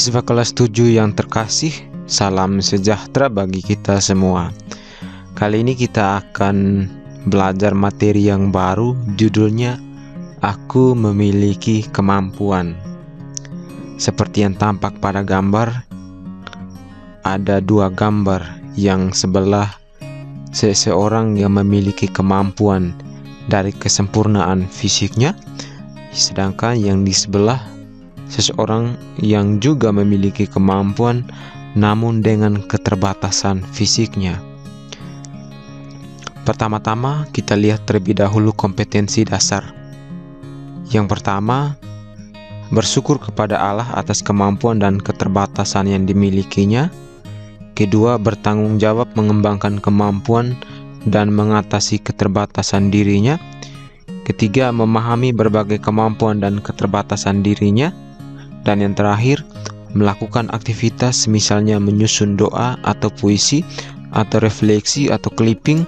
Siswa kelas 7 yang terkasih, salam sejahtera bagi kita semua. Kali ini kita akan belajar materi yang baru, judulnya Aku Memiliki Kemampuan. Seperti yang tampak pada gambar, ada dua gambar. Yang sebelah seseorang yang memiliki kemampuan dari kesempurnaan fisiknya, sedangkan yang di sebelah seseorang yang juga memiliki kemampuan namun dengan keterbatasan fisiknya. Pertama-tama kita lihat terlebih dahulu kompetensi dasar. Yang pertama, bersyukur kepada Allah atas kemampuan dan keterbatasan yang dimilikinya. Kedua, bertanggung jawab mengembangkan kemampuan dan mengatasi keterbatasan dirinya. Ketiga, memahami berbagai kemampuan dan keterbatasan dirinya. Dan yang terakhir, melakukan aktivitas misalnya menyusun doa atau puisi atau refleksi atau clipping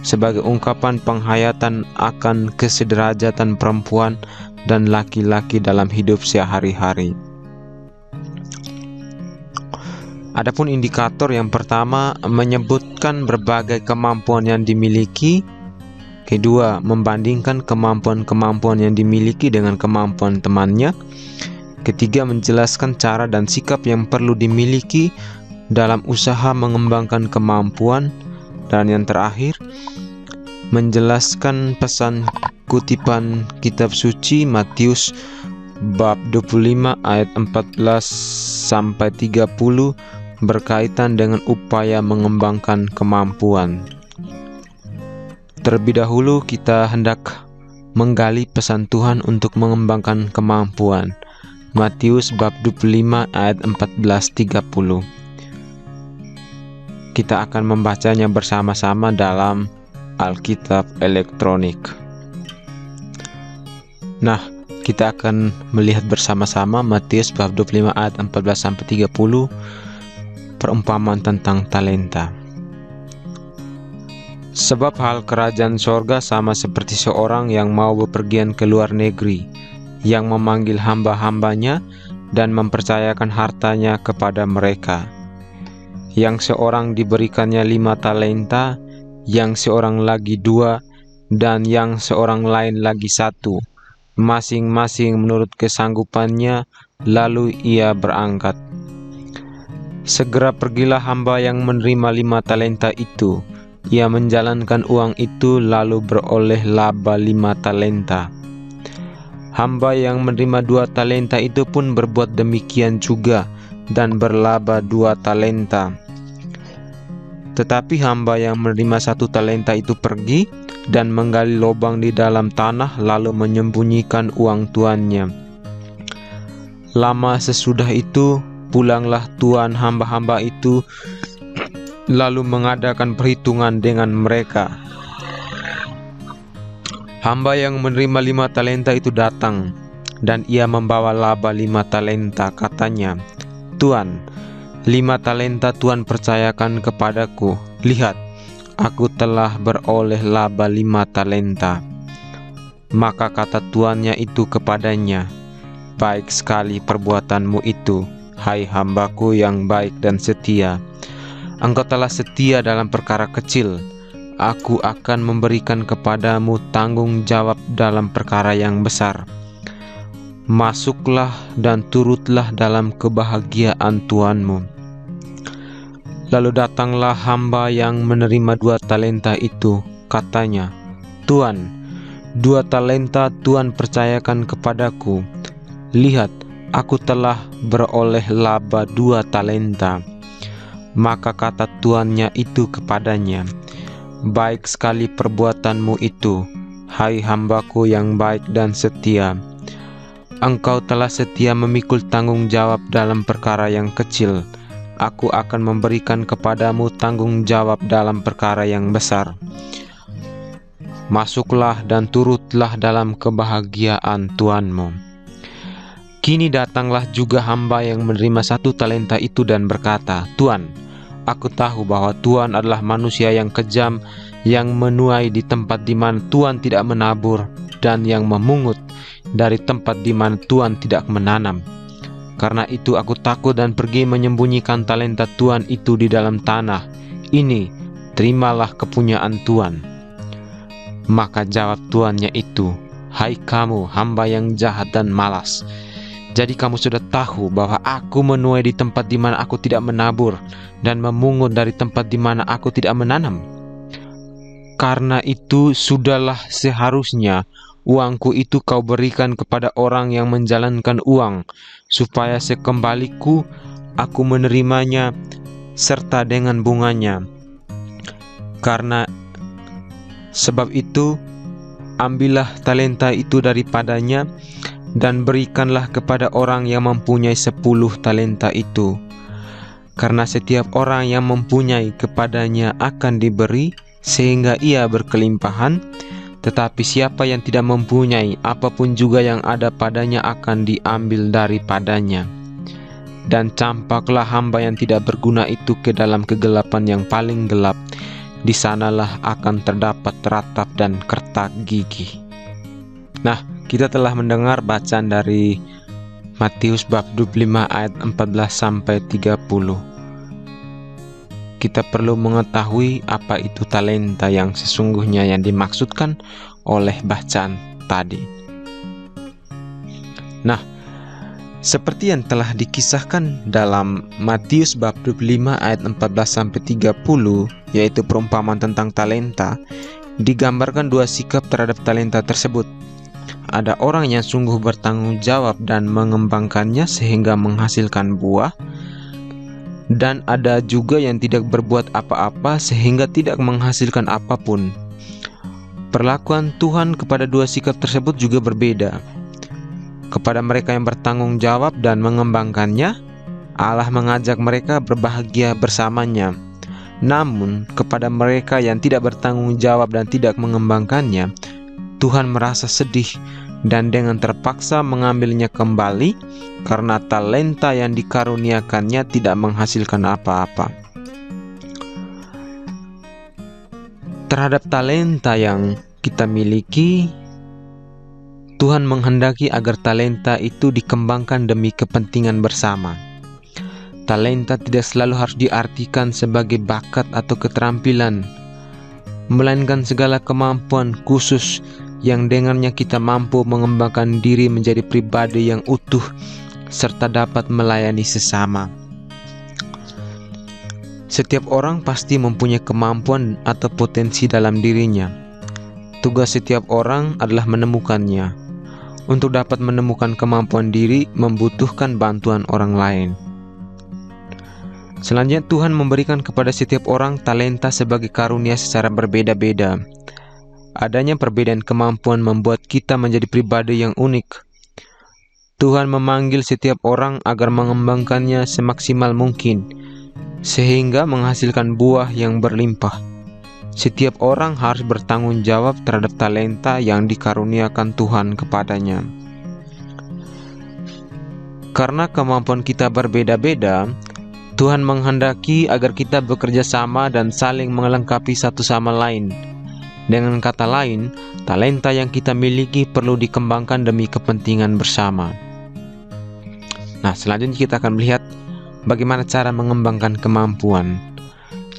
sebagai ungkapan penghayatan akan kesederajatan perempuan dan laki-laki dalam hidup sehari-hari. Adapun indikator yang pertama menyebutkan berbagai kemampuan yang dimiliki. Kedua, membandingkan kemampuan-kemampuan yang dimiliki dengan kemampuan temannya. Ketiga, menjelaskan cara dan sikap yang perlu dimiliki dalam usaha mengembangkan kemampuan. Dan yang terakhir, menjelaskan pesan kutipan kitab suci Matius bab 25 ayat 14 sampai 30 berkaitan dengan upaya mengembangkan kemampuan. Terlebih dahulu kita hendak menggali pesan Tuhan untuk mengembangkan kemampuan. Matius bab 25 ayat 14-30. Kita akan membacanya bersama-sama dalam Alkitab elektronik. Nah, kita akan melihat bersama-sama Matius bab 25 ayat 14-30, perumpamaan tentang talenta. Sebab hal kerajaan sorga sama seperti seorang yang mau bepergian ke luar negeri, yang memanggil hamba-hambanya dan mempercayakan hartanya kepada mereka. Yang seorang diberikannya 5 talenta, yang seorang lagi 2, dan yang seorang lain lagi 1, masing-masing menurut kesanggupannya, lalu ia berangkat. Segera pergilah hamba yang menerima 5 talenta itu. Ia menjalankan uang itu lalu beroleh laba 5 talenta. Hamba yang menerima 2 talenta itu pun berbuat demikian juga dan berlaba 2 talenta. Tetapi hamba yang menerima 1 talenta itu pergi dan menggali lubang di dalam tanah lalu menyembunyikan uang tuannya. Lama sesudah itu pulanglah tuan hamba-hamba itu lalu mengadakan perhitungan dengan mereka. Hamba yang menerima 5 talenta itu datang, dan ia membawa laba 5 talenta. Katanya, "Tuan, 5 talenta Tuan percayakan kepadaku. Lihat, aku telah beroleh laba 5 talenta." Maka kata tuannya itu kepadanya, "Baik sekali perbuatanmu itu, hai hambaku yang baik dan setia. Engkau telah setia dalam perkara kecil. Aku akan memberikan kepadamu tanggung jawab dalam perkara yang besar. Masuklah dan turutlah dalam kebahagiaan tuanmu." Lalu datanglah hamba yang menerima 2 talenta itu. Katanya, "Tuan, 2 talenta Tuan percayakan kepadaku. Lihat, aku telah beroleh laba 2 talenta." Maka kata tuannya itu kepadanya, "Baik sekali perbuatanmu itu, hai hambaku yang baik dan setia. Engkau telah setia memikul tanggung jawab dalam perkara yang kecil. Aku akan memberikan kepadamu tanggung jawab dalam perkara yang besar. Masuklah dan turutlah dalam kebahagiaan tuanmu." Kini datanglah juga hamba yang menerima 1 talenta itu dan berkata, "Tuan, aku tahu bahwa Tuan adalah manusia yang kejam, yang menuai di tempat di mana Tuan tidak menabur, dan yang memungut dari tempat di mana Tuan tidak menanam. Karena itu aku takut dan pergi menyembunyikan talenta Tuhan itu di dalam tanah. Ini, terimalah kepunyaan Tuhan. Maka jawab tuannya itu, hai kamu hamba yang jahat dan malas. Jadi kamu sudah tahu bahwa aku menuai di tempat di mana aku tidak menabur, dan memungut dari tempat di mana aku tidak menanam. Karena itu sudahlah seharusnya uangku itu kau berikan kepada orang yang menjalankan uang, supaya sekembaliku aku menerimanya serta dengan bunganya. Karena sebab itu ambillah talenta itu daripadanya dan berikanlah kepada orang yang mempunyai 10 talenta itu. Karena setiap orang yang mempunyai kepadanya akan diberi sehingga ia berkelimpahan, tetapi siapa yang tidak mempunyai, apapun juga yang ada padanya akan diambil daripadanya. Dan campaklah hamba yang tidak berguna itu ke dalam kegelapan yang paling gelap. Di sanalah akan terdapat ratap dan kertak gigi. Nah, kita telah mendengar bacaan dari Matius bab 25 ayat 14 sampai 30. Kita perlu mengetahui apa itu talenta yang sesungguhnya yang dimaksudkan oleh bacaan tadi. Nah, seperti yang telah dikisahkan dalam Matius bab 25 ayat 14 sampai 30, yaitu perumpamaan tentang talenta, digambarkan 2 sikap terhadap talenta tersebut. Ada orang yang sungguh bertanggung jawab dan mengembangkannya sehingga menghasilkan buah, dan ada juga yang tidak berbuat apa-apa sehingga tidak menghasilkan apapun. Perlakuan Tuhan kepada 2 sikap tersebut juga berbeda. Kepada mereka yang bertanggung jawab dan mengembangkannya, Allah mengajak mereka berbahagia bersamanya. Namun, kepada mereka yang tidak bertanggung jawab dan tidak mengembangkannya, Tuhan merasa sedih dan dengan terpaksa mengambilnya kembali karena talenta yang dikaruniakannya tidak menghasilkan apa-apa. Terhadap talenta yang kita miliki, Tuhan menghendaki agar talenta itu dikembangkan demi kepentingan bersama. Talenta tidak selalu harus diartikan sebagai bakat atau keterampilan, melainkan segala kemampuan khusus yang dengannya kita mampu mengembangkan diri menjadi pribadi yang utuh serta dapat melayani sesama. Setiap orang pasti mempunyai kemampuan atau potensi dalam dirinya. Tugas setiap orang adalah menemukannya. Untuk dapat menemukan kemampuan diri membutuhkan bantuan orang lain. Selanjutnya Tuhan memberikan kepada setiap orang talenta sebagai karunia secara berbeda-beda. Adanya perbedaan kemampuan membuat kita menjadi pribadi yang unik. Tuhan memanggil setiap orang agar mengembangkannya semaksimal mungkin, sehingga menghasilkan buah yang berlimpah. Setiap orang harus bertanggung jawab terhadap talenta yang dikaruniakan Tuhan kepadanya. Karena kemampuan kita berbeda-beda, Tuhan menghendaki agar kita bekerja sama dan saling melengkapi satu sama lain. Dengan kata lain, talenta yang kita miliki perlu dikembangkan demi kepentingan bersama. Nah, selanjutnya kita akan melihat bagaimana cara mengembangkan kemampuan.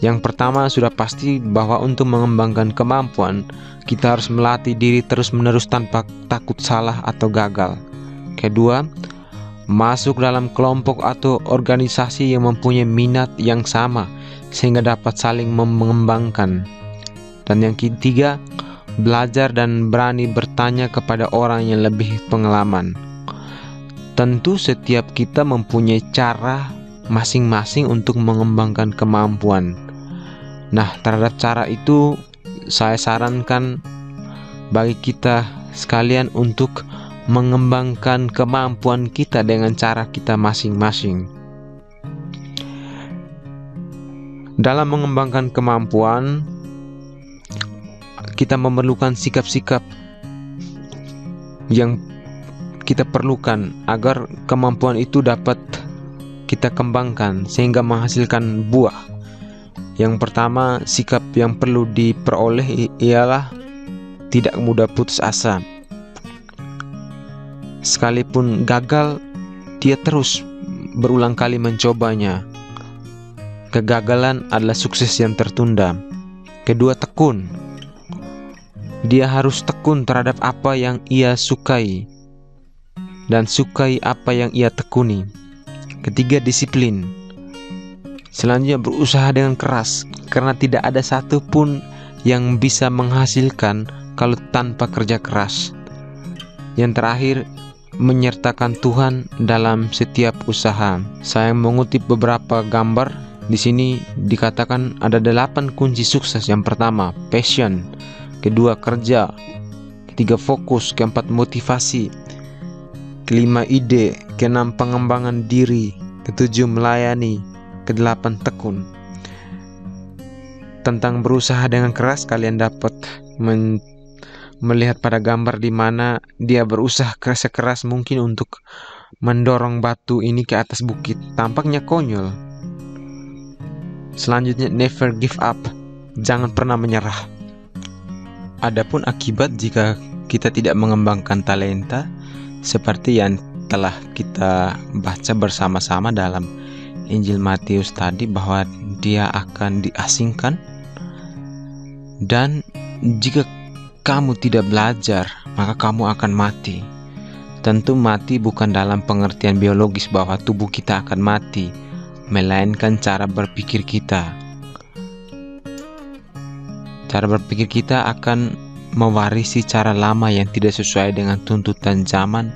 Yang pertama sudah pasti bahwa untuk mengembangkan kemampuan, kita harus melatih diri terus-menerus tanpa takut salah atau gagal. Kedua, masuk dalam kelompok atau organisasi yang mempunyai minat yang sama sehingga dapat saling mengembangkan. Dan yang ketiga, belajar dan berani bertanya kepada orang yang lebih pengalaman. Tentu setiap kita mempunyai cara masing-masing untuk mengembangkan kemampuan. Nah, terhadap cara itu saya sarankan bagi kita sekalian untuk mengembangkan kemampuan kita dengan cara kita masing-masing. Dalam mengembangkan kemampuan, kita memerlukan sikap-sikap yang kita perlukan agar kemampuan itu dapat kita kembangkan sehingga menghasilkan buah. Yang pertama, sikap yang perlu diperoleh ialah tidak mudah putus asa. Sekalipun gagal, dia terus berulang kali mencobanya. Kegagalan adalah sukses yang tertunda. Kedua, tekun. Dia harus tekun terhadap apa yang ia sukai dan sukai apa yang ia tekuni. Ketiga, disiplin. Selanjutnya, berusaha dengan keras, karena tidak ada satupun yang bisa menghasilkan kalau tanpa kerja keras. Yang terakhir, menyertakan Tuhan dalam setiap usaha. Saya mengutip beberapa gambar. Di sini dikatakan ada 8 kunci sukses. Yang pertama, passion. Kedua, kerja. Ketiga, fokus. Keempat, motivasi. Kelima, ide. Keenam, pengembangan diri. Ketujuh, melayani. Kedelapan, tekun. Tentang berusaha dengan keras, kalian dapat melihat pada gambar di mana dia berusaha sekeras mungkin untuk mendorong batu ini ke atas bukit. Tampaknya konyol. Selanjutnya, never give up. Jangan pernah menyerah. Adapun akibat jika kita tidak mengembangkan talenta, seperti yang telah kita baca bersama-sama dalam Injil Matius tadi, bahwa dia akan diasingkan. Dan jika kamu tidak belajar, maka kamu akan mati. Tentu mati bukan dalam pengertian biologis bahwa tubuh kita akan mati, melainkan cara berpikir kita. Cara berpikir kita akan mewarisi cara lama yang tidak sesuai dengan tuntutan zaman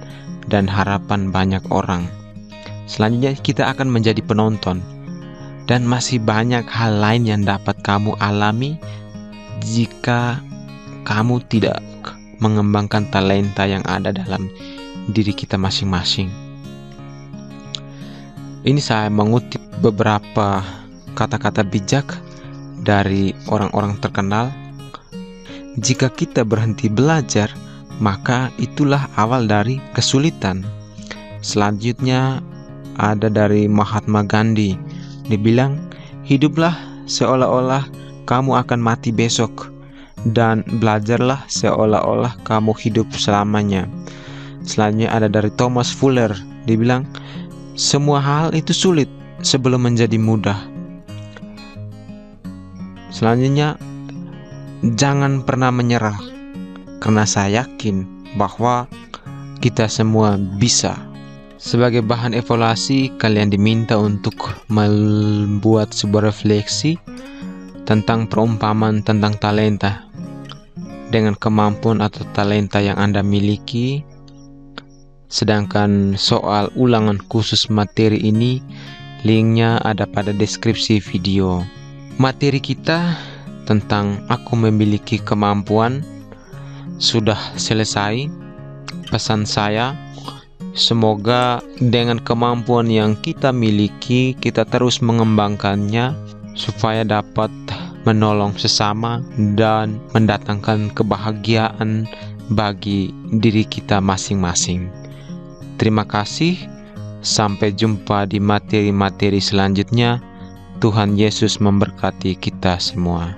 dan harapan banyak orang. Selanjutnya, kita akan menjadi penonton. Dan masih banyak hal lain yang dapat kamu alami jika kamu tidak mengembangkan talenta yang ada dalam diri kita masing-masing. Ini saya mengutip beberapa kata-kata bijak dari orang-orang terkenal. Jika kita berhenti belajar, maka itulah awal dari kesulitan. Selanjutnya ada dari Mahatma Gandhi. Dibilang, hiduplah seolah-olah kamu akan mati besok, dan belajarlah seolah-olah kamu hidup selamanya. Selanjutnya ada dari Thomas Fuller. Dibilang, semua hal itu sulit sebelum menjadi mudah. Selanjutnya, jangan pernah menyerah, karena saya yakin bahwa kita semua bisa. Sebagai bahan evaluasi, kalian diminta untuk membuat sebuah refleksi tentang perumpamaan tentang talenta dengan kemampuan atau talenta yang Anda miliki. Sedangkan soal ulangan khusus materi ini, linknya ada pada deskripsi video. Materi kita tentang aku memiliki kemampuan sudah selesai. Pesan saya, semoga dengan kemampuan yang kita miliki, kita terus mengembangkannya supaya dapat menolong sesama dan mendatangkan kebahagiaan bagi diri kita masing-masing. Terima kasih. Sampai jumpa di materi-materi selanjutnya. Tuhan Yesus memberkati kita semua.